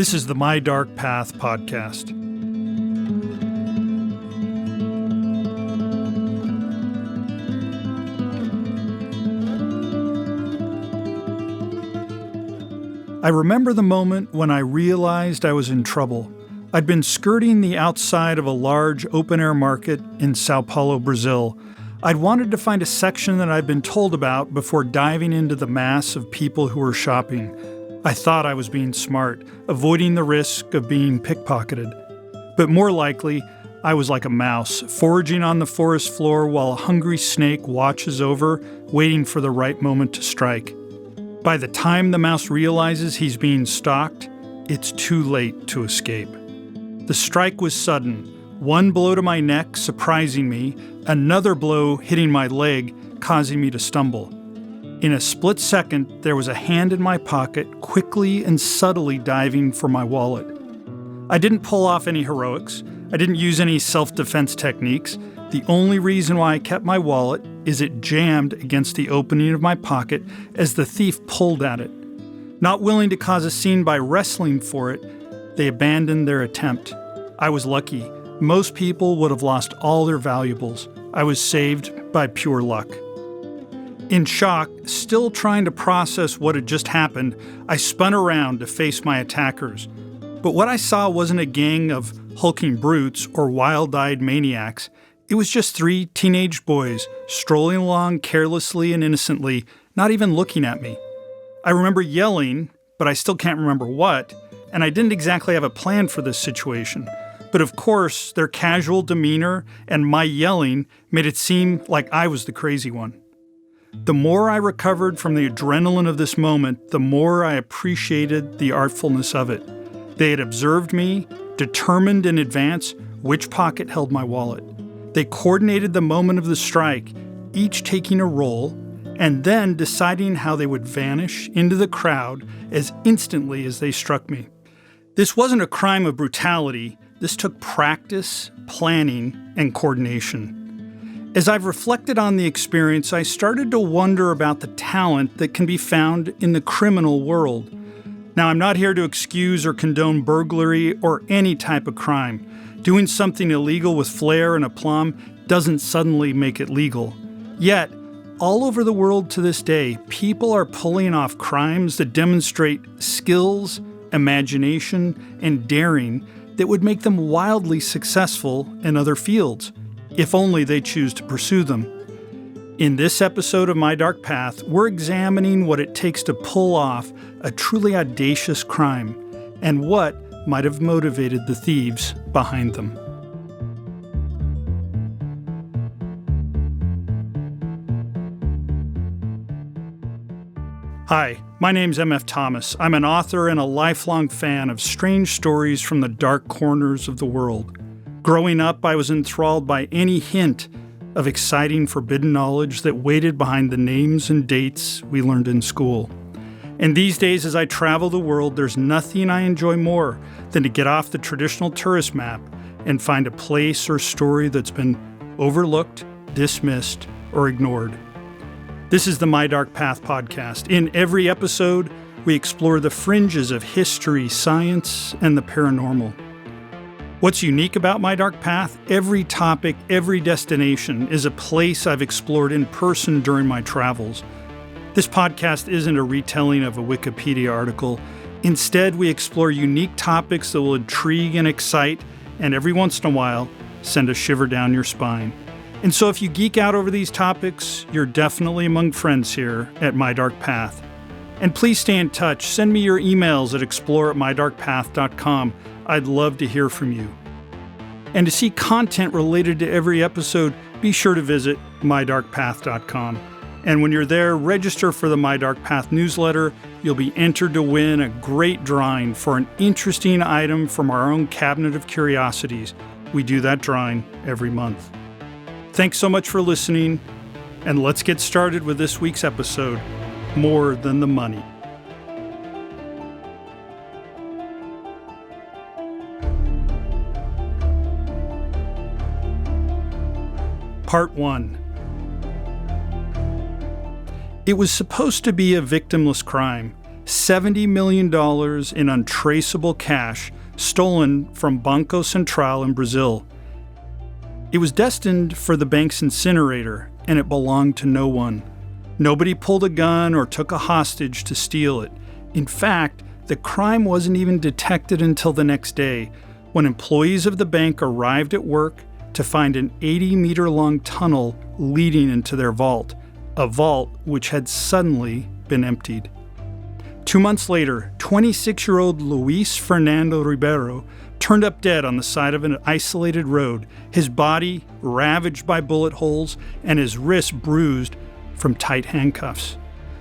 This is the My Dark Path podcast. I remember the moment when I realized I was in trouble. I'd been skirting the outside of a large open-air market in Sao Paulo, Brazil. I'd wanted to find a section that I'd been told about before diving into the mass of people who were shopping. I thought I was being smart, avoiding the risk of being pickpocketed. But more likely, I was like a mouse, foraging on the forest floor while a hungry snake watches over, waiting for the right moment to strike. By the time the mouse realizes he's being stalked, it's too late to escape. The strike was sudden. One blow to my neck, surprising me, another blow hitting my leg, causing me to stumble. In a split second, there was a hand in my pocket, quickly and subtly diving for my wallet. I didn't pull off any heroics. I didn't use any self-defense techniques. The only reason why I kept my wallet is it jammed against the opening of my pocket as the thief pulled at it. Not willing to cause a scene by wrestling for it, they abandoned their attempt. I was lucky. Most people would have lost all their valuables. I was saved by pure luck. In shock, still trying to process what had just happened, I spun around to face my attackers. But what I saw wasn't a gang of hulking brutes or wild-eyed maniacs. It was just three teenage boys strolling along carelessly and innocently, not even looking at me. I remember yelling, but I still can't remember what, and I didn't exactly have a plan for this situation. But of course, their casual demeanor and my yelling made it seem like I was the crazy one. The more I recovered from the adrenaline of this moment, the more I appreciated the artfulness of it. They had observed me, determined in advance which pocket held my wallet. They coordinated the moment of the strike, each taking a role, and then deciding how they would vanish into the crowd as instantly as they struck me. This wasn't a crime of brutality. This took practice, planning, and coordination. As I've reflected on the experience, I started to wonder about the talent that can be found in the criminal world. Now, I'm not here to excuse or condone burglary or any type of crime. Doing something illegal with flair and aplomb doesn't suddenly make it legal. Yet, all over the world to this day, people are pulling off crimes that demonstrate skills, imagination, and daring that would make them wildly successful in other fields, if only they choose to pursue them. In this episode of My Dark Path, we're examining what it takes to pull off a truly audacious crime and what might have motivated the thieves behind them. Hi, my name's M.F. Thomas. I'm an author and a lifelong fan of strange stories from the dark corners of the world. Growing up, I was enthralled by any hint of exciting forbidden knowledge that waited behind the names and dates we learned in school. And these days, as I travel the world, there's nothing I enjoy more than to get off the traditional tourist map and find a place or story that's been overlooked, dismissed, or ignored. This is the My Dark Path podcast. In every episode, we explore the fringes of history, science, and the paranormal. What's unique about My Dark Path? Every topic, every destination is a place I've explored in person during my travels. This podcast isn't a retelling of a Wikipedia article. Instead, we explore unique topics that will intrigue and excite, and every once in a while, send a shiver down your spine. And so if you geek out over these topics, you're definitely among friends here at My Dark Path. And please stay in touch. Send me your emails at explore@mydarkpath.com. I'd love to hear from you. And to see content related to every episode, be sure to visit mydarkpath.com. And when you're there, register for the My Dark Path newsletter. You'll be entered to win a great drawing for an interesting item from our own cabinet of curiosities. We do that drawing every month. Thanks so much for listening, and let's get started with this week's episode, More Than the Money. Part 1. It was supposed to be a victimless crime. $70 million in untraceable cash stolen from Banco Central in Brazil. It was destined for the bank's incinerator, and it belonged to no one. Nobody pulled a gun or took a hostage to steal it. In fact, the crime wasn't even detected until the next day, when employees of the bank arrived at work to find an 80-meter-long tunnel leading into their vault, a vault which had suddenly been emptied. 2 months later, 26-year-old Luis Fernando Ribeiro turned up dead on the side of an isolated road, his body ravaged by bullet holes and his wrists bruised from tight handcuffs.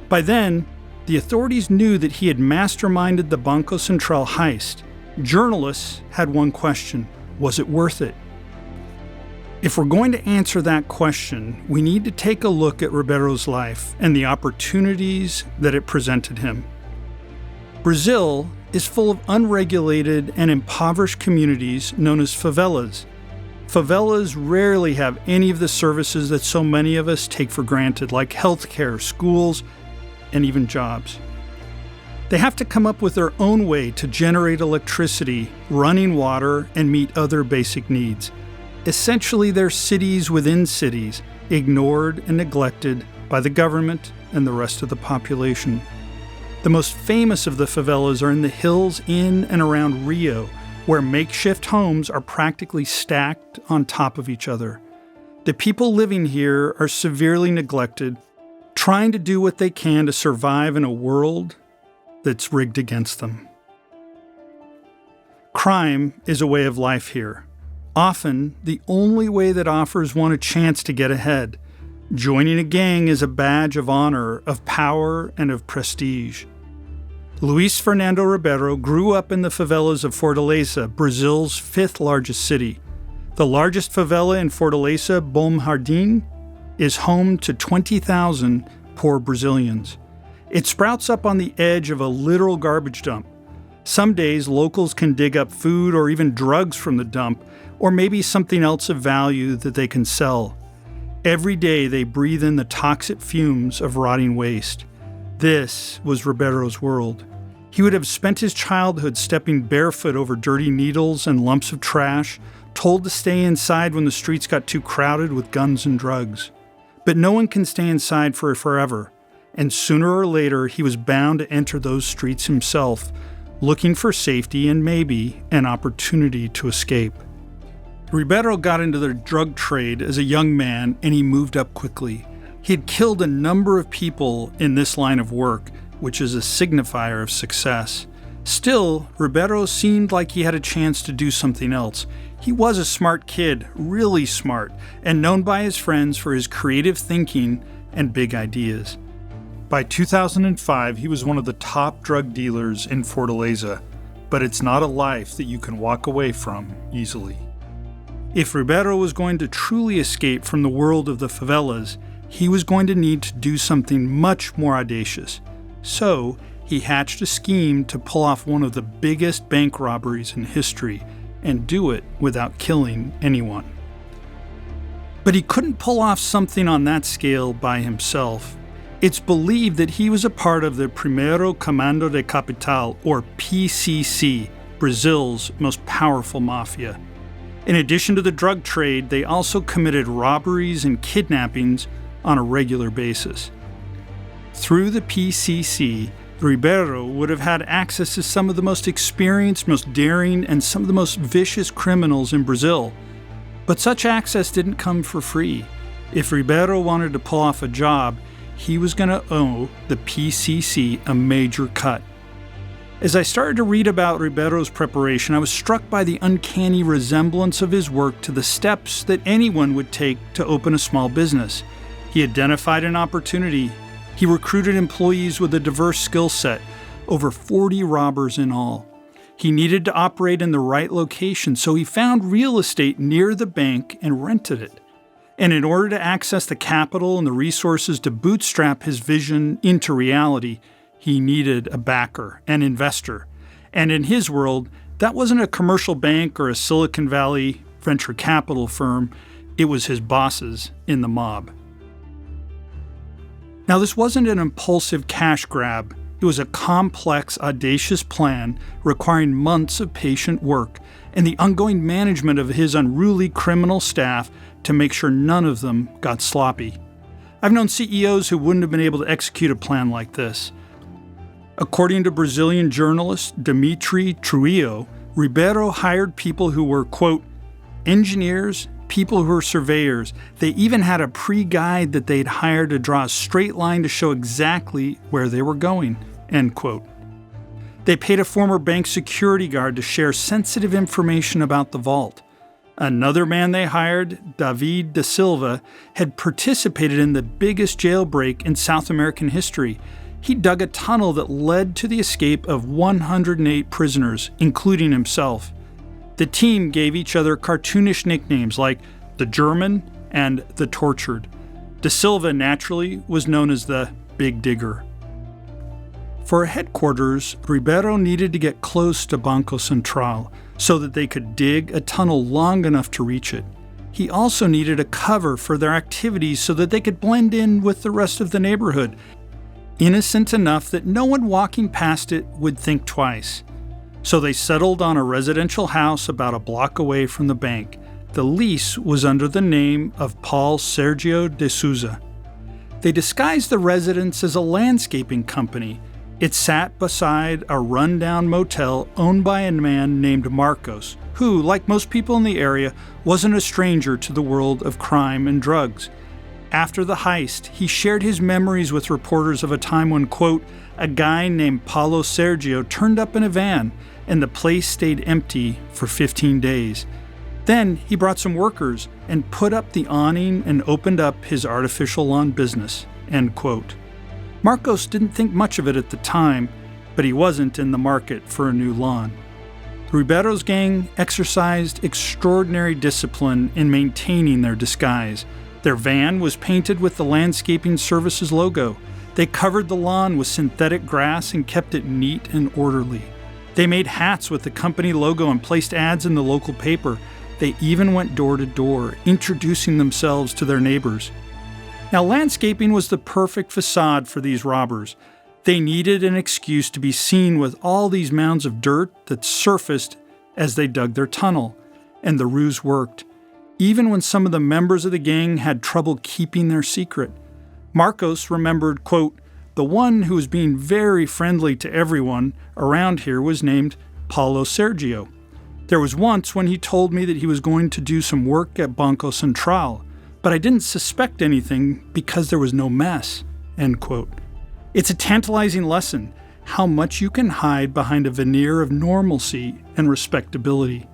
By then, the authorities knew that he had masterminded the Banco Central heist. Journalists had one question: was it worth it? If we're going to answer that question, we need to take a look at Ribeiro's life and the opportunities that it presented him. Brazil is full of unregulated and impoverished communities known as favelas. Favelas rarely have any of the services that so many of us take for granted, like healthcare, schools, and even jobs. They have to come up with their own way to generate electricity, running water, and meet other basic needs. Essentially, they're cities within cities, ignored and neglected by the government and the rest of the population. The most famous of the favelas are in the hills in and around Rio, where makeshift homes are practically stacked on top of each other. The people living here are severely neglected, trying to do what they can to survive in a world that's rigged against them. Crime is a way of life here. Often, the only way that offers one a chance to get ahead. Joining a gang is a badge of honor, of power, and of prestige. Luis Fernando Ribeiro grew up in the favelas of Fortaleza, Brazil's fifth largest city. The largest favela in Fortaleza, Bom Jardim, is home to 20,000 poor Brazilians. It sprouts up on the edge of a literal garbage dump. Some days, locals can dig up food or even drugs from the dump, or maybe something else of value that they can sell. Every day, they breathe in the toxic fumes of rotting waste. This was Ribeiro's world. He would have spent his childhood stepping barefoot over dirty needles and lumps of trash, told to stay inside when the streets got too crowded with guns and drugs. But no one can stay inside for forever, and sooner or later he was bound to enter those streets himself, looking for safety and maybe an opportunity to escape. Ribeiro got into the drug trade as a young man, and he moved up quickly. He had killed a number of people in this line of work, which is a signifier of success. Still, Ribeiro seemed like he had a chance to do something else. He was a smart kid, really smart, and known by his friends for his creative thinking and big ideas. By 2005, he was one of the top drug dealers in Fortaleza, but it's not a life that you can walk away from easily. If Ribeiro was going to truly escape from the world of the favelas, he was going to need to do something much more audacious. So, he hatched a scheme to pull off one of the biggest bank robberies in history, and do it without killing anyone. But he couldn't pull off something on that scale by himself. It's believed that he was a part of the Primeiro Comando de Capital, or PCC, Brazil's most powerful mafia. In addition to the drug trade, they also committed robberies and kidnappings on a regular basis. Through the PCC, Ribeiro would have had access to some of the most experienced, most daring, and some of the most vicious criminals in Brazil. But such access didn't come for free. If Ribeiro wanted to pull off a job, he was going to owe the PCC a major cut. As I started to read about Ribeiro's preparation, I was struck by the uncanny resemblance of his work to the steps that anyone would take to open a small business. He identified an opportunity. He recruited employees with a diverse skill set, over 40 robbers in all. He needed to operate in the right location, so he found real estate near the bank and rented it. And in order to access the capital and the resources to bootstrap his vision into reality, he needed a backer, an investor. And in his world, that wasn't a commercial bank or a Silicon Valley venture capital firm. It was his bosses in the mob. Now, this wasn't an impulsive cash grab. It was a complex, audacious plan requiring months of patient work and the ongoing management of his unruly criminal staff to make sure none of them got sloppy. I've known CEOs who wouldn't have been able to execute a plan like this. According to Brazilian journalist Dimitri Trujillo, Ribeiro hired people who were, quote, engineers, people who were surveyors. They even had a pre-guide that they'd hired to draw a straight line to show exactly where they were going, end quote. They paid a former bank security guard to share sensitive information about the vault. Another man they hired, David da Silva, had participated in the biggest jailbreak in South American history. He dug a tunnel that led to the escape of 108 prisoners, including himself. The team gave each other cartoonish nicknames like the German and the Tortured. Da Silva naturally was known as the Big Digger. For headquarters, Ribeiro needed to get close to Banco Central so that they could dig a tunnel long enough to reach it. He also needed a cover for their activities so that they could blend in with the rest of the neighborhood, innocent enough that no one walking past it would think twice. So they settled on a residential house about a block away from the bank. The lease was under the name of Paul Sergio de Souza. They disguised the residence as a landscaping company. It sat beside a rundown motel owned by a man named Marcos, who, like most people in the area, wasn't a stranger to the world of crime and drugs. After the heist, he shared his memories with reporters of a time when, quote, a guy named Paulo Sergio turned up in a van and the place stayed empty for 15 days. Then he brought some workers and put up the awning and opened up his artificial lawn business, end quote. Marcos didn't think much of it at the time, but he wasn't in the market for a new lawn. Ribeiro's gang exercised extraordinary discipline in maintaining their disguise. Their van was painted with the landscaping services logo. They covered the lawn with synthetic grass and kept it neat and orderly. They made hats with the company logo and placed ads in the local paper. They even went door to door, introducing themselves to their neighbors. Now, landscaping was the perfect facade for these robbers. They needed an excuse to be seen with all these mounds of dirt that surfaced as they dug their tunnel. And the ruse worked, even when some of the members of the gang had trouble keeping their secret. Marcos remembered, quote, the one who was being very friendly to everyone around here was named Paulo Sergio. There was once when he told me that he was going to do some work at Banco Central, but I didn't suspect anything because there was no mess, end quote. It's a tantalizing lesson, how much you can hide behind a veneer of normalcy and respectability.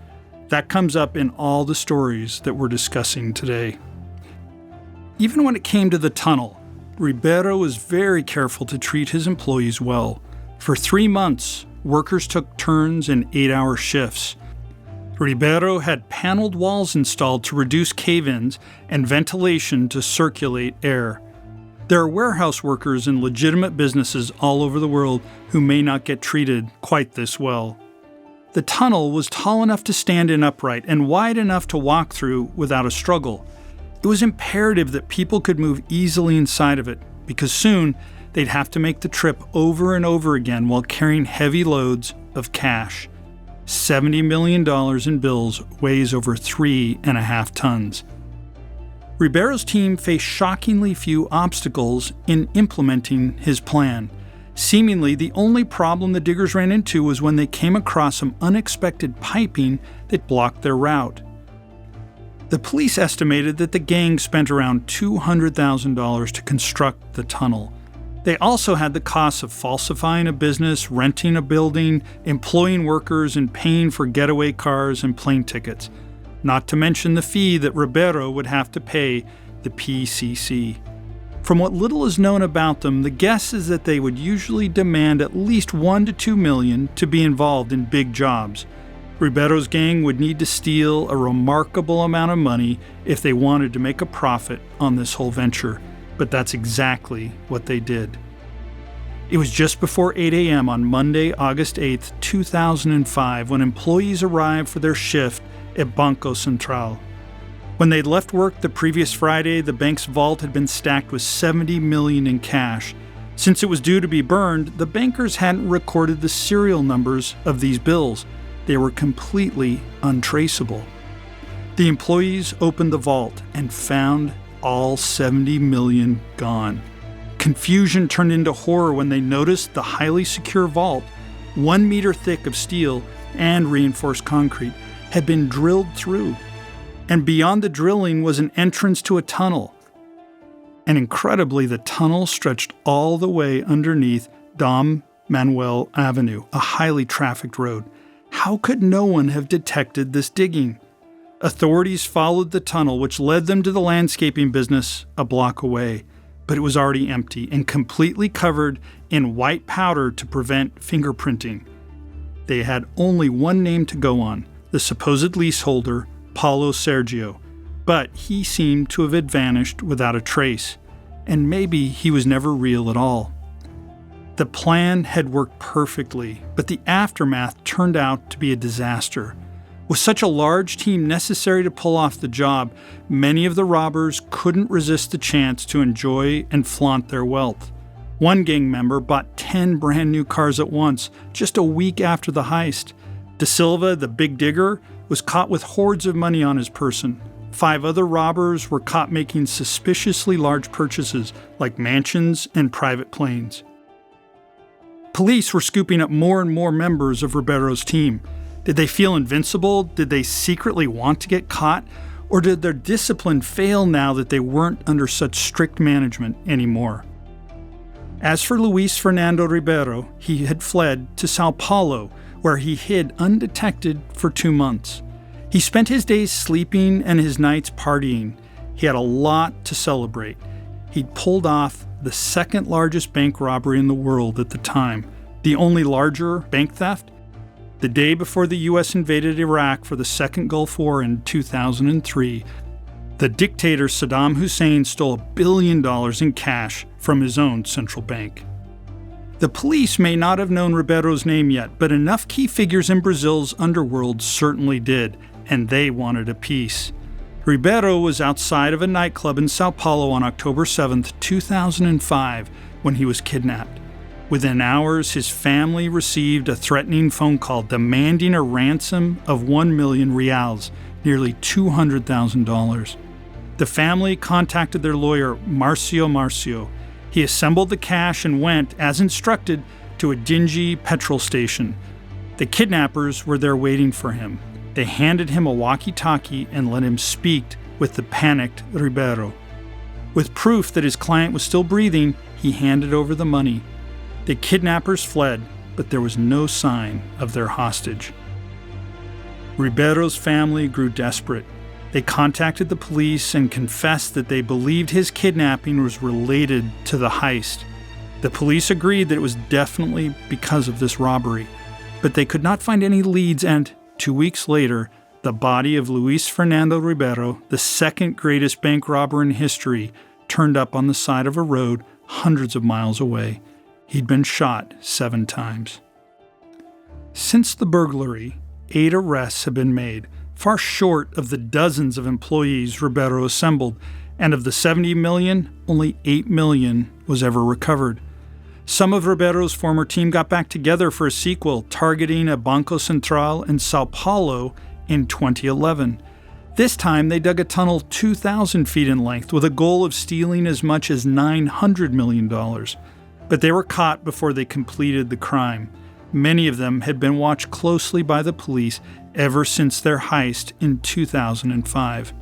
That comes up in all the stories that we're discussing today. Even when it came to the tunnel, Ribeiro was very careful to treat his employees well. For 3 months, workers took turns in 8-hour shifts. Ribeiro had paneled walls installed to reduce cave-ins and ventilation to circulate air. There are warehouse workers in legitimate businesses all over the world who may not get treated quite this well. The tunnel was tall enough to stand in upright and wide enough to walk through without a struggle. It was imperative that people could move easily inside of it, because soon they'd have to make the trip over and over again while carrying heavy loads of cash. $70 million in bills weighs over 3.5 tons. Ribeiro's team faced shockingly few obstacles in implementing his plan. Seemingly, the only problem the diggers ran into was when they came across some unexpected piping that blocked their route. The police estimated that the gang spent around $200,000 to construct the tunnel. They also had the costs of falsifying a business, renting a building, employing workers, and paying for getaway cars and plane tickets, not to mention the fee that Ribeiro would have to pay the PCC. From what little is known about them, the guess is that they would usually demand at least $1 to $2 million to be involved in big jobs. Ribeiro's gang would need to steal a remarkable amount of money if they wanted to make a profit on this whole venture, but that's exactly what they did. It was just before 8 a.m. on Monday, August 8, 2005, when employees arrived for their shift at Banco Central. When they'd left work the previous Friday, the bank's vault had been stacked with $70 million in cash. Since it was due to be burned, the bankers hadn't recorded the serial numbers of these bills. They were completely untraceable. The employees opened the vault and found all 70 million gone. Confusion turned into horror when they noticed the highly secure vault, 1 meter thick of steel and reinforced concrete, had been drilled through. And beyond the drilling was an entrance to a tunnel. And incredibly, the tunnel stretched all the way underneath Dom Manuel Avenue, a highly trafficked road. How could no one have detected this digging? Authorities followed the tunnel, which led them to the landscaping business a block away, but it was already empty and completely covered in white powder to prevent fingerprinting. They had only one name to go on, the supposed leaseholder, Paulo Sergio, but he seemed to have vanished without a trace, and maybe he was never real at all. The plan had worked perfectly, but the aftermath turned out to be a disaster. With such a large team necessary to pull off the job, many of the robbers couldn't resist the chance to enjoy and flaunt their wealth. One gang member bought 10 brand new cars at once, just a week after the heist. De Silva, the big digger, was caught with hordes of money on his person. 5 other robbers were caught making suspiciously large purchases, like mansions and private planes. Police were scooping up more and more members of Ribeiro's team. Did they feel invincible? Did they secretly want to get caught? Or did their discipline fail now that they weren't under such strict management anymore? As for Luis Fernando Ribeiro, he had fled to Sao Paulo, where he hid undetected for 2 months. He spent his days sleeping and his nights partying. He had a lot to celebrate. He'd pulled off the second largest bank robbery in the world at the time, the only larger bank theft. The day before the U.S. invaded Iraq for the Second Gulf War in 2003, the dictator Saddam Hussein stole $1 billion in cash from his own central bank. The police may not have known Ribeiro's name yet, but enough key figures in Brazil's underworld certainly did, and they wanted a piece. Ribeiro was outside of a nightclub in Sao Paulo on October 7, 2005, when he was kidnapped. Within hours, his family received a threatening phone call demanding a ransom of 1 million reals, nearly $200,000. The family contacted their lawyer, Marcio. He assembled the cash and went, as instructed, to a dingy petrol station. The kidnappers were there waiting for him. They handed him a walkie-talkie and let him speak with the panicked Ribeiro. With proof that his client was still breathing, he handed over the money. The kidnappers fled, but there was no sign of their hostage. Ribeiro's family grew desperate. They contacted the police and confessed that they believed his kidnapping was related to the heist. The police agreed that it was definitely because of this robbery, but they could not find any leads, and 2 weeks later, the body of Luis Fernando Ribeiro, the second greatest bank robber in history, turned up on the side of a road hundreds of miles away. He'd been shot 7 times. Since the burglary, 8 arrests have been made, far short of the dozens of employees Ribeiro assembled, and of the 70 million, only 8 million was ever recovered. Some of Ribeiro's former team got back together for a sequel, targeting a Banco Central in Sao Paulo in 2011. This time, they dug a tunnel 2,000 feet in length with a goal of stealing as much as $900 million. But they were caught before they completed the crime. Many of them had been watched closely by the police ever since their heist in 2005.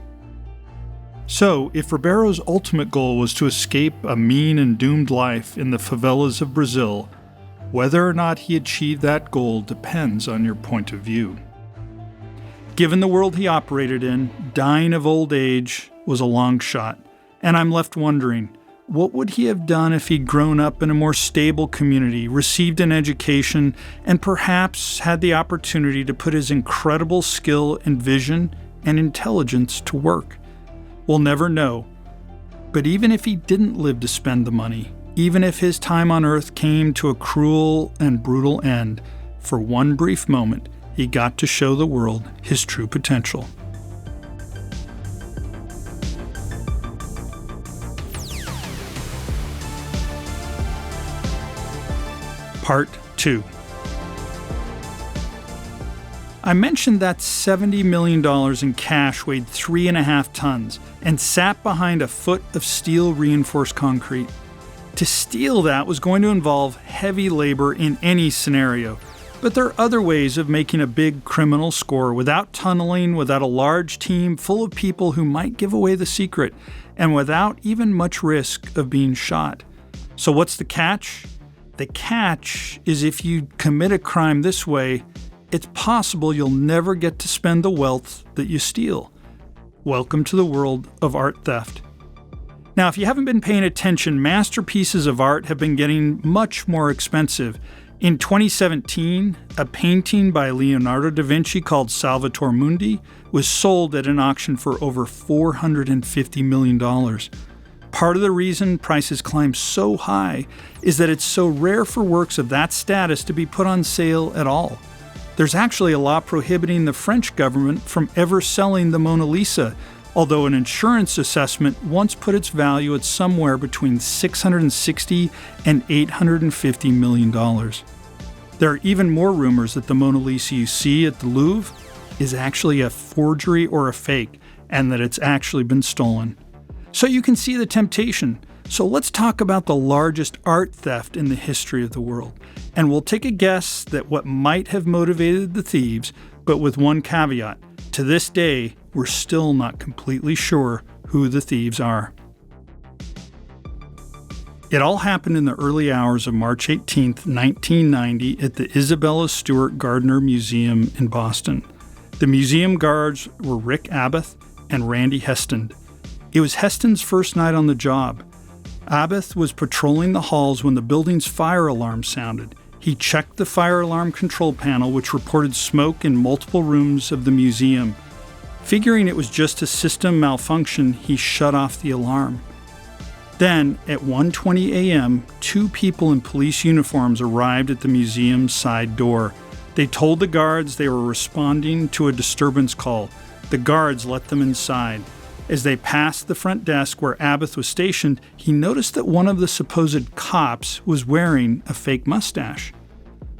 So, if Ribeiro's ultimate goal was to escape a mean and doomed life in the favelas of Brazil, whether or not he achieved that goal depends on your point of view. Given the world he operated in, dying of old age was a long shot, and I'm left wondering, what would he have done if he'd grown up in a more stable community, received an education, and perhaps had the opportunity to put his incredible skill and vision and intelligence to work? We'll never know. But even if he didn't live to spend the money, even if his time on Earth came to a cruel and brutal end, for one brief moment, he got to show the world his true potential. Part 2. I mentioned that $70 million in cash weighed 3.5 tons and sat behind a foot of steel-reinforced concrete. To steal that was going to involve heavy labor in any scenario, but there are other ways of making a big criminal score without tunneling, without a large team full of people who might give away the secret, and without even much risk of being shot. So what's the catch? The catch is if you commit a crime this way, it's possible you'll never get to spend the wealth that you steal. Welcome to the world of art theft. Now, if you haven't been paying attention, masterpieces of art have been getting much more expensive. In 2017, a painting by Leonardo da Vinci called Salvator Mundi was sold at an auction for over $450 million. Part of the reason prices climb so high is that it's so rare for works of that status to be put on sale at all. There's actually a law prohibiting the French government from ever selling the Mona Lisa, although an insurance assessment once put its value at somewhere between $660 and $850 million. There are even more rumors that the Mona Lisa you see at the Louvre is actually a forgery or a fake, and that it's actually been stolen. So you can see the temptation. So let's talk about the largest art theft in the history of the world. And we'll take a guess at what might have motivated the thieves, but with one caveat. To this day, we're still not completely sure who the thieves are. It all happened in the early hours of March 18, 1990, at the Isabella Stewart Gardner Museum in Boston. The museum guards were Rick Abath and Randy Heston. It was Heston's first night on the job. Abath was patrolling the halls when the building's fire alarm sounded. He checked the fire alarm control panel, which reported smoke in multiple rooms of the museum. Figuring it was just a system malfunction, he shut off the alarm. Then, at 1:20 a.m., 2 people in police uniforms arrived at the museum's side door. They told the guards they were responding to a disturbance call. The guards let them inside. As they passed the front desk where Abath was stationed, he noticed that one of the supposed cops was wearing a fake mustache.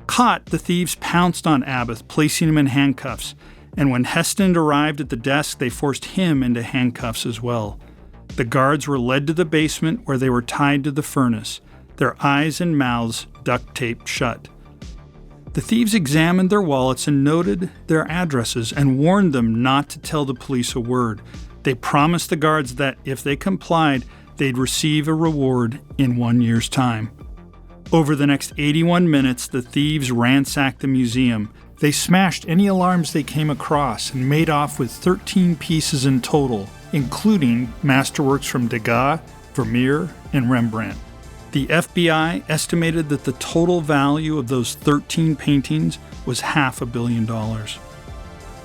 Caught, the thieves pounced on Abath, placing him in handcuffs, and when Heston arrived at the desk, they forced him into handcuffs as well. The guards were led to the basement where they were tied to the furnace, their eyes and mouths duct taped shut. The thieves examined their wallets and noted their addresses and warned them not to tell the police a word. They promised the guards that if they complied, they'd receive a reward in 1 year's time. Over the next 81 minutes, the thieves ransacked the museum. They smashed any alarms they came across and made off with 13 pieces in total, including masterworks from Degas, Vermeer, and Rembrandt. The FBI estimated that the total value of those 13 paintings was $500 million.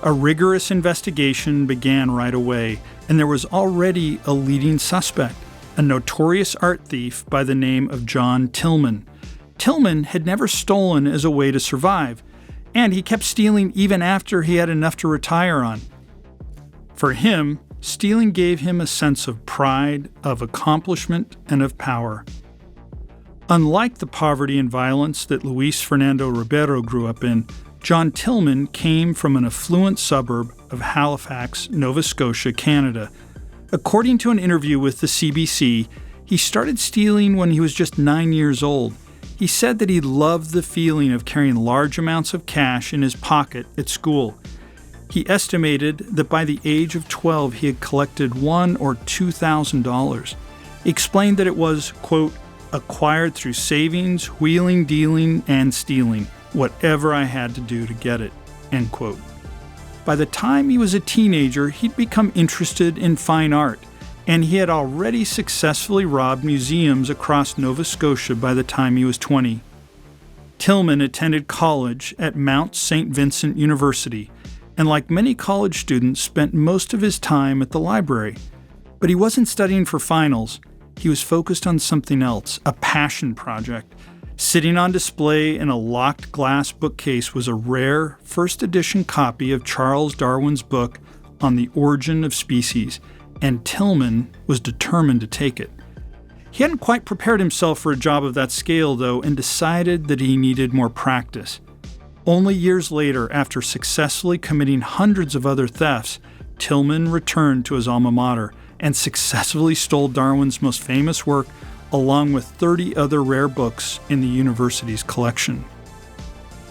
A rigorous investigation began right away, and there was already a leading suspect, a notorious art thief by the name of John Tillman. Tillman had never stolen as a way to survive, and he kept stealing even after he had enough to retire on. For him, stealing gave him a sense of pride, of accomplishment, and of power. Unlike the poverty and violence that Luis Fernando Ribeiro grew up in, John Tillman came from an affluent suburb of Halifax, Nova Scotia, Canada. According to an interview with the CBC, he started stealing when he was just 9 years old. He said that he loved the feeling of carrying large amounts of cash in his pocket at school. He estimated that by the age of 12 he had collected $1,000 or $2,000. He explained that it was, quote, acquired through savings, wheeling, dealing, and stealing. Whatever I had to do to get it, end quote. By the time he was a teenager, he'd become interested in fine art, and he had already successfully robbed museums across Nova Scotia by the time he was 20. Tillman attended college at Mount St. Vincent University, and like many college students, spent most of his time at the library. But he wasn't studying for finals. He was focused on something else, a passion project. Sitting on display in a locked glass bookcase was a rare first edition copy of Charles Darwin's book On the Origin of Species, and Tillman was determined to take it. He hadn't quite prepared himself for a job of that scale, though, and decided that he needed more practice. Only years later, after successfully committing hundreds of other thefts, Tillman returned to his alma mater and successfully stole Darwin's most famous work, along with 30 other rare books in the university's collection.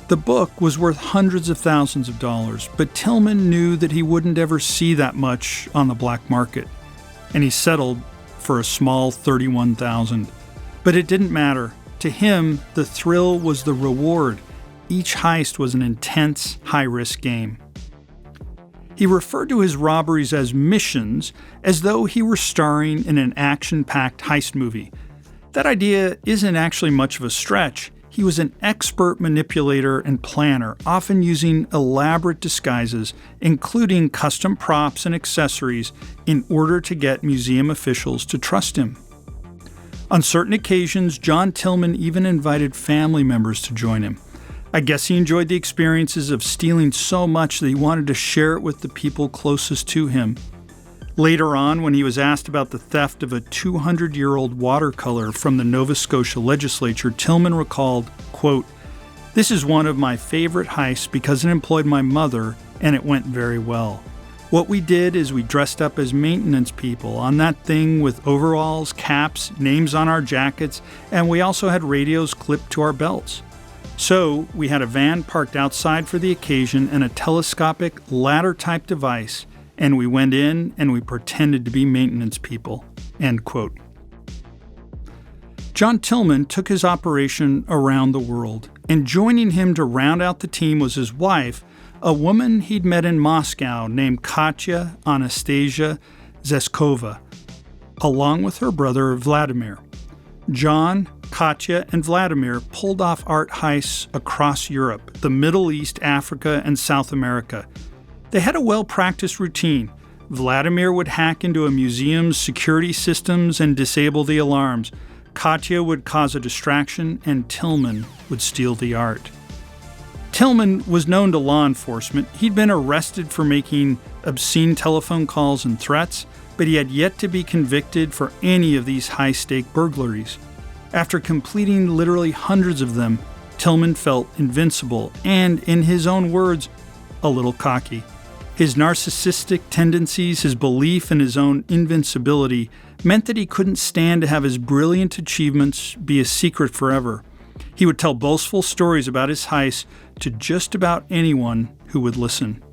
The book was worth hundreds of thousands of dollars, but Tillman knew that he wouldn't ever see that much on the black market, and he settled for a small $31,000. But it didn't matter. To him, the thrill was the reward. Each heist was an intense, high-risk game. He referred to his robberies as missions, as though he were starring in an action-packed heist movie. That idea isn't actually much of a stretch. He was an expert manipulator and planner, often using elaborate disguises, including custom props and accessories, in order to get museum officials to trust him. On certain occasions, John Tillman even invited family members to join him. I guess he enjoyed the experiences of stealing so much that he wanted to share it with the people closest to him. Later on, when he was asked about the theft of a 200-year-old watercolor from the Nova Scotia legislature, Tillman recalled, quote, "This is one of my favorite heists because it employed my mother and it went very well. What we did is we dressed up as maintenance people on that thing with overalls, caps, names on our jackets, and we also had radios clipped to our belts. So we had a van parked outside for the occasion and a telescopic ladder-type device, and we went in and we pretended to be maintenance people." End quote. John Tillman took his operation around the world, and joining him to round out the team was his wife, a woman he'd met in Moscow named Katya Anastasia Zeskova, along with her brother Vladimir. John, Katya, and Vladimir pulled off art heists across Europe, the Middle East, Africa, and South America. They had a well-practiced routine. Vladimir would hack into a museum's security systems and disable the alarms. Katya would cause a distraction, and Tillman would steal the art. Tillman was known to law enforcement. He'd been arrested for making obscene telephone calls and threats, but he had yet to be convicted for any of these high-stake burglaries. After completing literally hundreds of them, Tillman felt invincible and, in his own words, a little cocky. His narcissistic tendencies, his belief in his own invincibility, meant that he couldn't stand to have his brilliant achievements be a secret forever. He would tell boastful stories about his heists to just about anyone who would listen.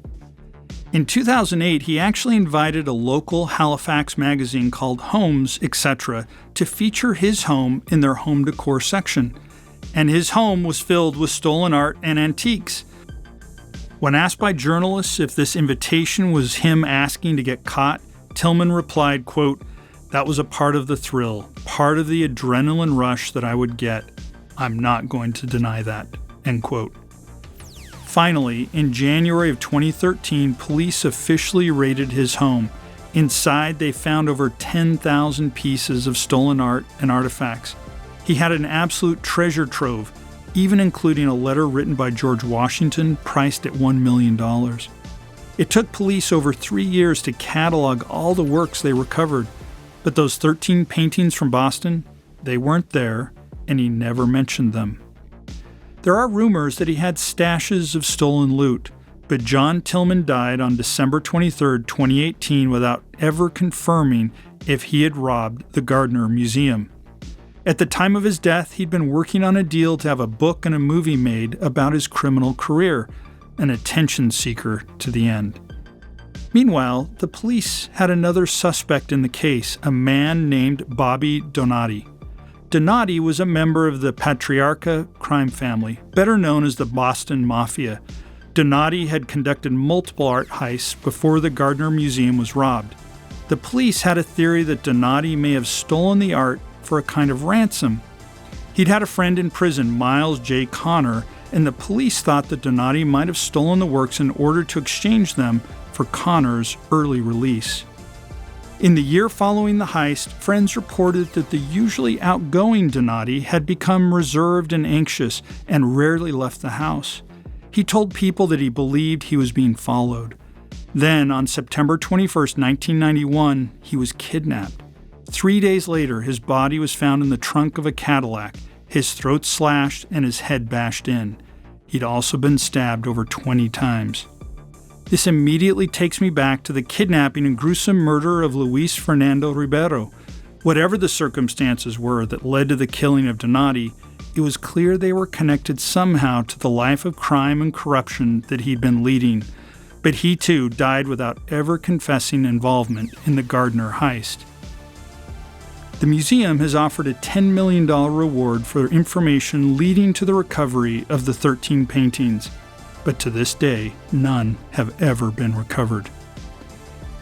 In 2008, he actually invited a local Halifax magazine called Homes, Etc. to feature his home in their home decor section. And his home was filled with stolen art and antiques. When asked by journalists if this invitation was him asking to get caught, Tillman replied, quote, "That was a part of the thrill, part of the adrenaline rush that I would get. I'm not going to deny that." End quote. Finally, in January of 2013, police officially raided his home. Inside, they found over 10,000 pieces of stolen art and artifacts. He had an absolute treasure trove, even including a letter written by George Washington priced at $1 million. It took police over 3 years to catalog all the works they recovered, but those 13 paintings from Boston, they weren't there, and he never mentioned them. There are rumors that he had stashes of stolen loot, but John Tillman died on December 23, 2018, without ever confirming if he had robbed the Gardner Museum. At the time of his death, he'd been working on a deal to have a book and a movie made about his criminal career, an attention seeker to the end. Meanwhile, the police had another suspect in the case, a man named Bobby Donati. Donati was a member of the Patriarca crime family, better known as the Boston Mafia. Donati had conducted multiple art heists before the Gardner Museum was robbed. The police had a theory that Donati may have stolen the art for a kind of ransom. He'd had a friend in prison, Miles J. Connor, and the police thought that Donati might have stolen the works in order to exchange them for Connor's early release. In the year following the heist, friends reported that the usually outgoing Donati had become reserved and anxious and rarely left the house. He told people that he believed he was being followed. Then, on September 21, 1991, he was kidnapped. 3 days later, his body was found in the trunk of a Cadillac, his throat slashed and his head bashed in. He'd also been stabbed over 20 times. This immediately takes me back to the kidnapping and gruesome murder of Luis Fernando Ribeiro. Whatever the circumstances were that led to the killing of Donati, it was clear they were connected somehow to the life of crime and corruption that he'd been leading. But he too died without ever confessing involvement in the Gardner heist. The museum has offered a $10 million reward for information leading to the recovery of the 13 paintings, but to this day, none have ever been recovered.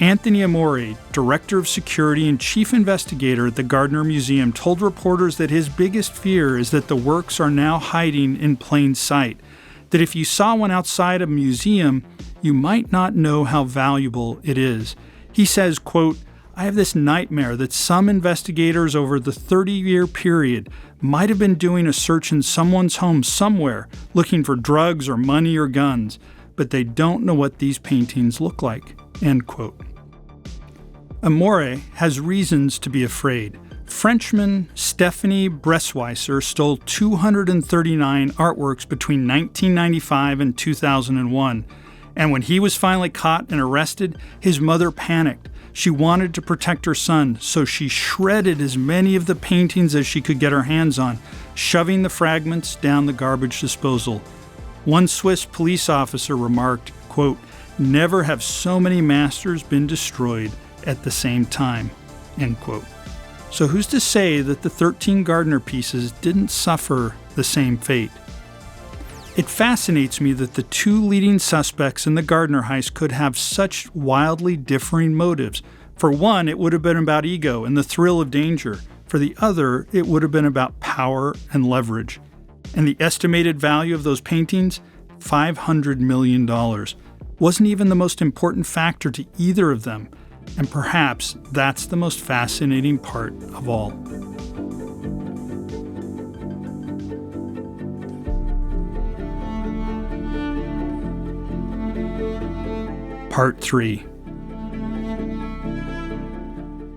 Anthony Amore, Director of Security and Chief Investigator at the Gardner Museum, told reporters that his biggest fear is that the works are now hiding in plain sight, that if you saw one outside a museum, you might not know how valuable it is. He says, quote, "I have this nightmare that some investigators over the 30-year period might have been doing a search in someone's home somewhere, looking for drugs or money or guns, but they don't know what these paintings look like." End quote. Amore has reasons to be afraid. Frenchman Stephanie Bressweiser stole 239 artworks between 1995 and 2001. And when he was finally caught and arrested, his mother panicked. She wanted to protect her son, so she shredded as many of the paintings as she could get her hands on, shoving the fragments down the garbage disposal. One Swiss police officer remarked, quote, "Never have so many masters been destroyed at the same time," end quote. So who's to say that the 13 Gardner pieces didn't suffer the same fate? It fascinates me that the two leading suspects in the Gardner heist could have such wildly differing motives. For one, it would have been about ego and the thrill of danger. For the other, it would have been about power and leverage. And the estimated value of those paintings, $500 million, wasn't even the most important factor to either of them. And perhaps that's the most fascinating part of all. Part 3.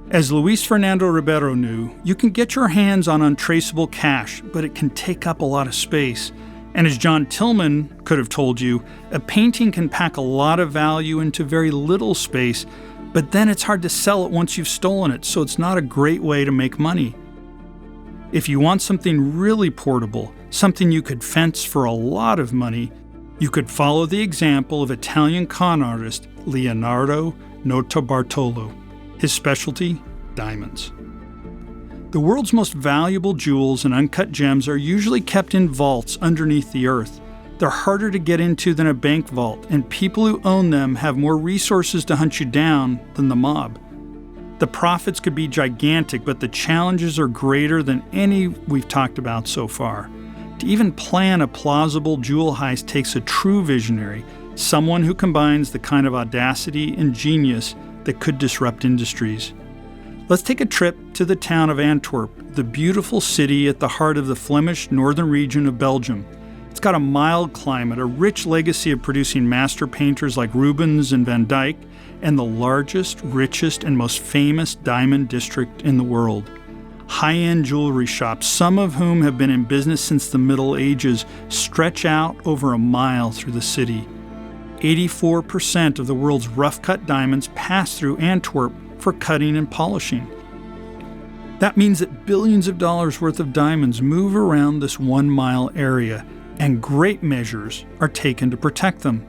As Luis Fernando Ribeiro knew, you can get your hands on untraceable cash, but it can take up a lot of space. And as John Tillman could have told you, a painting can pack a lot of value into very little space, but then it's hard to sell it once you've stolen it, so it's not a great way to make money. If you want something really portable, something you could fence for a lot of money, you could follow the example of Italian con artist Leonardo Notobartolo. His specialty? Diamonds. The world's most valuable jewels and uncut gems are usually kept in vaults underneath the earth. They're harder to get into than a bank vault, and people who own them have more resources to hunt you down than the mob. The profits could be gigantic, but the challenges are greater than any we've talked about so far. To even plan a plausible jewel heist takes a true visionary, someone who combines the kind of audacity and genius that could disrupt industries. Let's take a trip to the town of Antwerp, the beautiful city at the heart of the Flemish northern region of Belgium. It's got a mild climate, a rich legacy of producing master painters like Rubens and Van Dyck, and the largest, richest, and most famous diamond district in the world. High-end jewelry shops, some of whom have been in business since the Middle Ages, stretch out over a mile through the city. 84% of the world's rough-cut diamonds pass through Antwerp for cutting and polishing. That means that billions of dollars worth of diamonds move around this 1 mile area, and great measures are taken to protect them.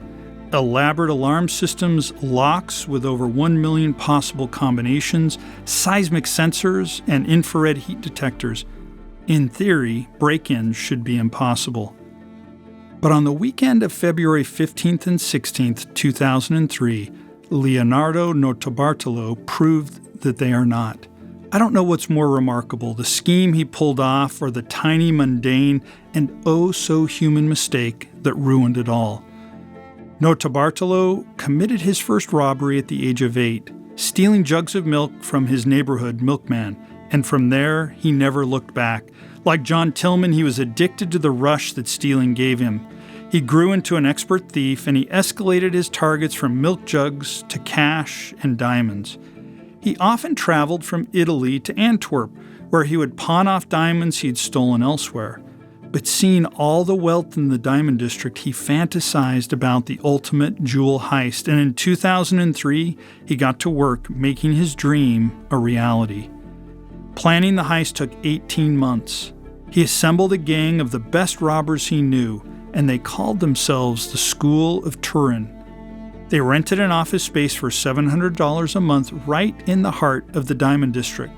Elaborate alarm systems, locks with over 1 million possible combinations, seismic sensors, and infrared heat detectors. In theory, break-ins should be impossible. But on the weekend of February 15th and 16th, 2003, Leonardo Notobartalo proved that they are not. I don't know what's more remarkable, the scheme he pulled off or the tiny, mundane, and oh-so-human mistake that ruined it all. Notobartalo committed his first robbery at the age of 8, stealing jugs of milk from his neighborhood milkman, and from there he never looked back. Like John Tillman, he was addicted to the rush that stealing gave him. He grew into an expert thief, and he escalated his targets from milk jugs to cash and diamonds. He often traveled from Italy to Antwerp, where he would pawn off diamonds he'd stolen elsewhere. But seeing all the wealth in the diamond district, he fantasized about the ultimate jewel heist, and in 2003, he got to work making his dream a reality. Planning the heist took 18 months. He assembled a gang of the best robbers he knew, and they called themselves the School of Turin. They rented an office space for $700 a month right in the heart of the diamond district.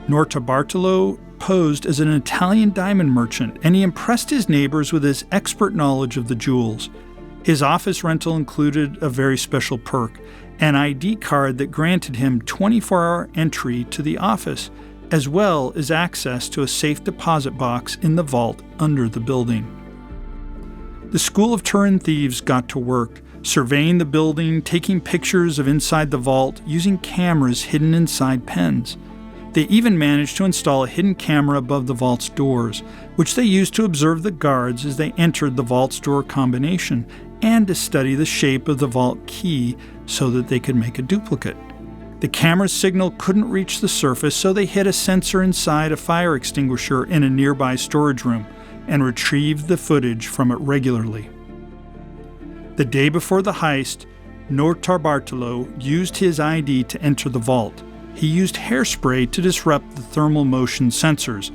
Notarbartolo posed as an Italian diamond merchant, and he impressed his neighbors with his expert knowledge of the jewels. His office rental included a very special perk, an ID card that granted him 24-hour entry to the office, as well as access to a safe deposit box in the vault under the building. The School of Turin thieves got to work, surveying the building, taking pictures of inside the vault, using cameras hidden inside pens. They even managed to install a hidden camera above the vault's doors, which they used to observe the guards as they entered the vault's door combination and to study the shape of the vault key so that they could make a duplicate. The camera's signal couldn't reach the surface, so they hid a sensor inside a fire extinguisher in a nearby storage room and retrieved the footage from it regularly. The day before the heist, Notarbartolo used his ID to enter the vault. He used hairspray to disrupt the thermal motion sensors.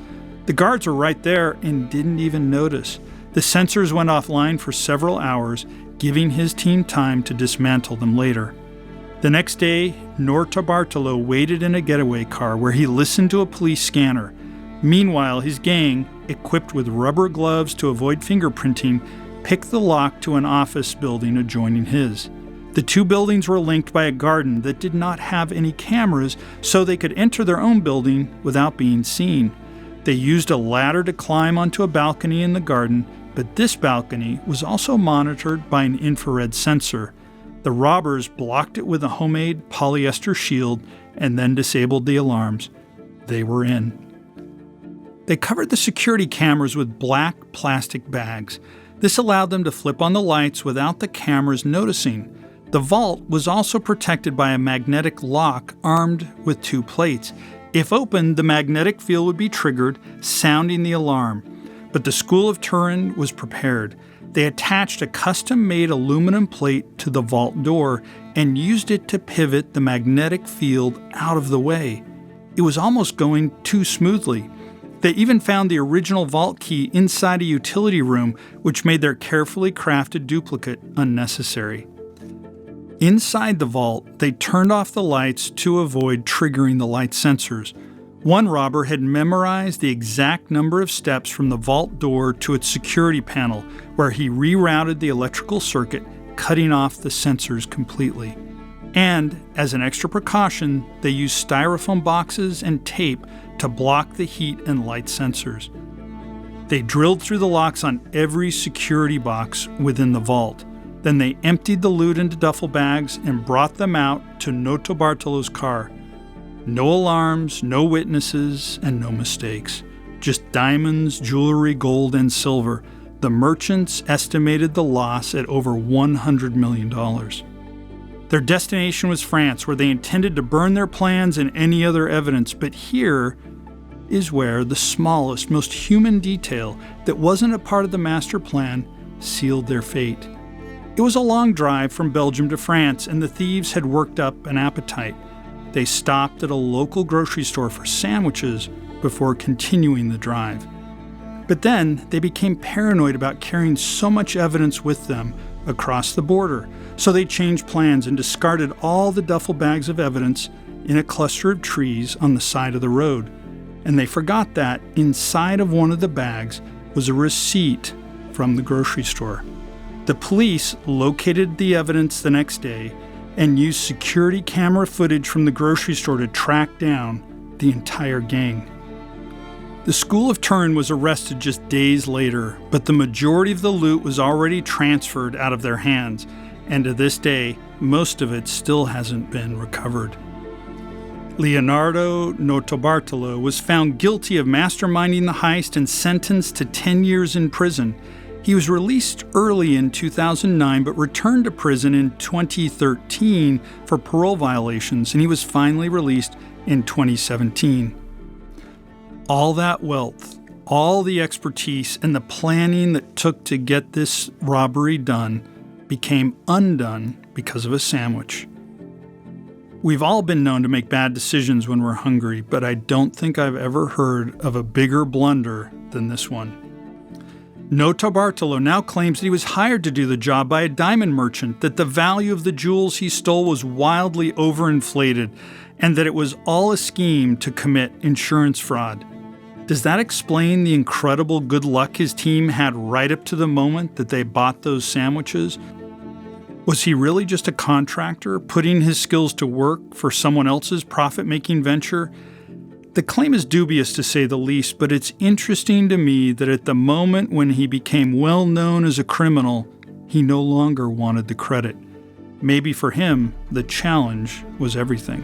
The guards were right there and didn't even notice. The sensors went offline for several hours, giving his team time to dismantle them later. The next day, Notarbartolo waited in a getaway car where he listened to a police scanner. Meanwhile, his gang, equipped with rubber gloves to avoid fingerprinting, picked the lock to an office building adjoining his. The two buildings were linked by a garden that did not have any cameras, so they could enter their own building without being seen. They used a ladder to climb onto a balcony in the garden, but this balcony was also monitored by an infrared sensor. The robbers blocked it with a homemade polyester shield and then disabled the alarms. They were in. They covered the security cameras with black plastic bags. This allowed them to flip on the lights without the cameras noticing. The vault was also protected by a magnetic lock armed with two plates. If opened, the magnetic field would be triggered, sounding the alarm. But the School of Turin was prepared. They attached a custom-made aluminum plate to the vault door and used it to pivot the magnetic field out of the way. It was almost going too smoothly. They even found the original vault key inside a utility room, which made their carefully crafted duplicate unnecessary. Inside the vault, they turned off the lights to avoid triggering the light sensors. One robber had memorized the exact number of steps from the vault door to its security panel, where he rerouted the electrical circuit, cutting off the sensors completely. And, as an extra precaution, they used styrofoam boxes and tape to block the heat and light sensors. They drilled through the locks on every security box within the vault. Then they emptied the loot into duffel bags and brought them out to Notobartolo's car. No alarms, no witnesses, and no mistakes. Just diamonds, jewelry, gold, and silver. The merchants estimated the loss at over $100 million. Their destination was France, where they intended to burn their plans and any other evidence, but here is where the smallest, most human detail that wasn't a part of the master plan sealed their fate. It was a long drive from Belgium to France, and the thieves had worked up an appetite. They stopped at a local grocery store for sandwiches before continuing the drive. But then they became paranoid about carrying so much evidence with them across the border, so they changed plans and discarded all the duffel bags of evidence in a cluster of trees on the side of the road. And they forgot that inside of one of the bags was a receipt from the grocery store. The police located the evidence the next day and used security camera footage from the grocery store to track down the entire gang. The School of Turin was arrested just days later, but the majority of the loot was already transferred out of their hands, and to this day, most of it still hasn't been recovered. Leonardo Notobartalo was found guilty of masterminding the heist and sentenced to 10 years in prison. He was released early in 2009 but returned to prison in 2013 for parole violations, and he was finally released in 2017. All that wealth, all the expertise, and the planning that took to get this robbery done became undone because of a sandwich. We've all been known to make bad decisions when we're hungry, but I don't think I've ever heard of a bigger blunder than this one. Notarbartolo now claims that he was hired to do the job by a diamond merchant, that the value of the jewels he stole was wildly overinflated, and that it was all a scheme to commit insurance fraud. Does that explain the incredible good luck his team had right up to the moment that they bought those sandwiches? Was he really just a contractor putting his skills to work for someone else's profit-making venture? The claim is dubious to say the least, but it's interesting to me that at the moment when he became well known as a criminal, he no longer wanted the credit. Maybe for him, the challenge was everything.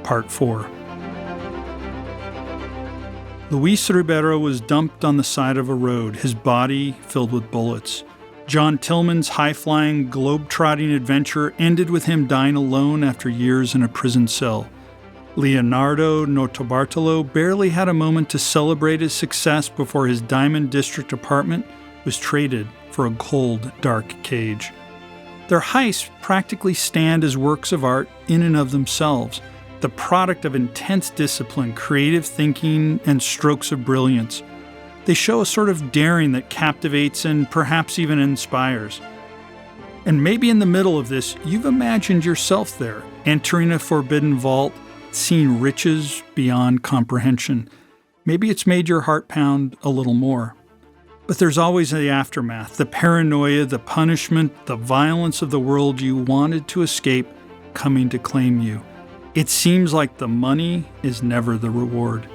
Part 4. Luis Ribeiro was dumped on the side of a road, his body filled with bullets. John Tillman's high-flying, globe-trotting adventure ended with him dying alone after years in a prison cell. Leonardo Notobartalo barely had a moment to celebrate his success before his Diamond District apartment was traded for a cold, dark cage. Their heists practically stand as works of art in and of themselves, the product of intense discipline, creative thinking, and strokes of brilliance. They show a sort of daring that captivates and perhaps even inspires. And maybe in the middle of this, you've imagined yourself there, entering a forbidden vault, seeing riches beyond comprehension. Maybe it's made your heart pound a little more. But there's always the aftermath, the paranoia, the punishment, the violence of the world you wanted to escape coming to claim you. It seems like the money is never the reward.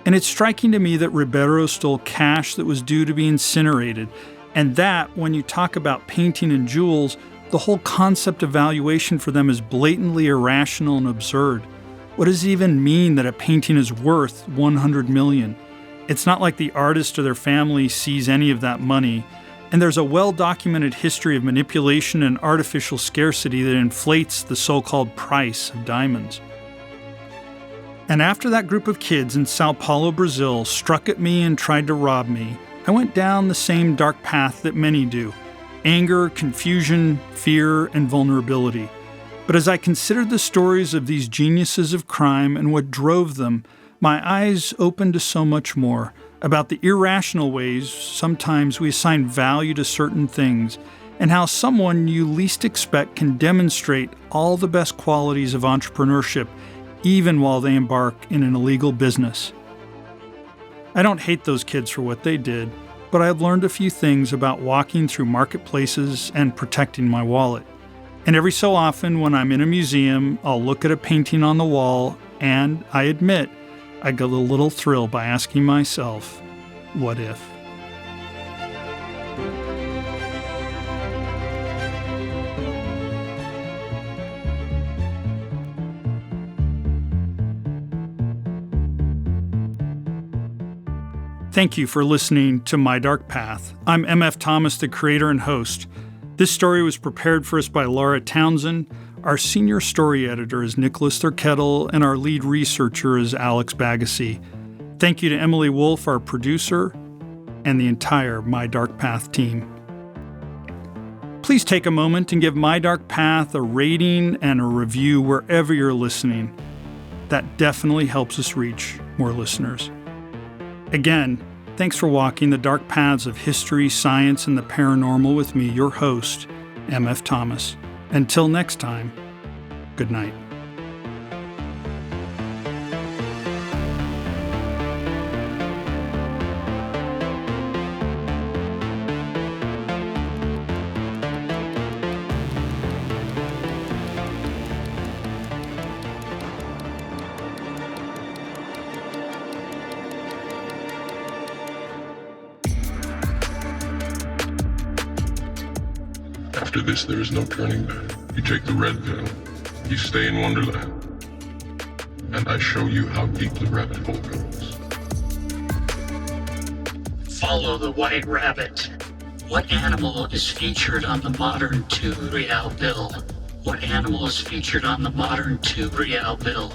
And it's striking to me that Ribeiro stole cash that was due to be incinerated, and that, when you talk about painting and jewels, the whole concept of valuation for them is blatantly irrational and absurd. What does it even mean that a painting is worth $100 million? It's not like the artist or their family sees any of that money, and there's a well-documented history of manipulation and artificial scarcity that inflates the so-called price of diamonds. And after that group of kids in Sao Paulo, Brazil, struck at me and tried to rob me, I went down the same dark path that many do: anger, confusion, fear, and vulnerability. But as I considered the stories of these geniuses of crime and what drove them, my eyes opened to so much more, about the irrational ways sometimes we assign value to certain things, and how someone you least expect can demonstrate all the best qualities of entrepreneurship even while they embark in an illegal business. I don't hate those kids for what they did, but I've learned a few things about walking through marketplaces and protecting my wallet. And every so often when I'm in a museum, I'll look at a painting on the wall and, I admit, I get a little thrill by asking myself, what if? Thank you for listening to My Dark Path. I'm M.F. Thomas, the creator and host. This story was prepared for us by Laura Townsend. Our senior story editor is Nicholas Thurkettle, and our lead researcher is Alex Bagassi. Thank you to Emily Wolf, our producer, and the entire My Dark Path team. Please take a moment and give My Dark Path a rating and a review wherever you're listening. That definitely helps us reach more listeners. Again, thanks for walking the dark paths of history, science, and the paranormal with me, your host, M.F. Thomas. Until next time, good night. After this, there is no turning back. You take the red pill, You stay in Wonderland, and I show you how deep the rabbit hole goes. Follow the white rabbit. What animal is featured on the modern 2 real bill? What animal is featured on the modern 2 real bill?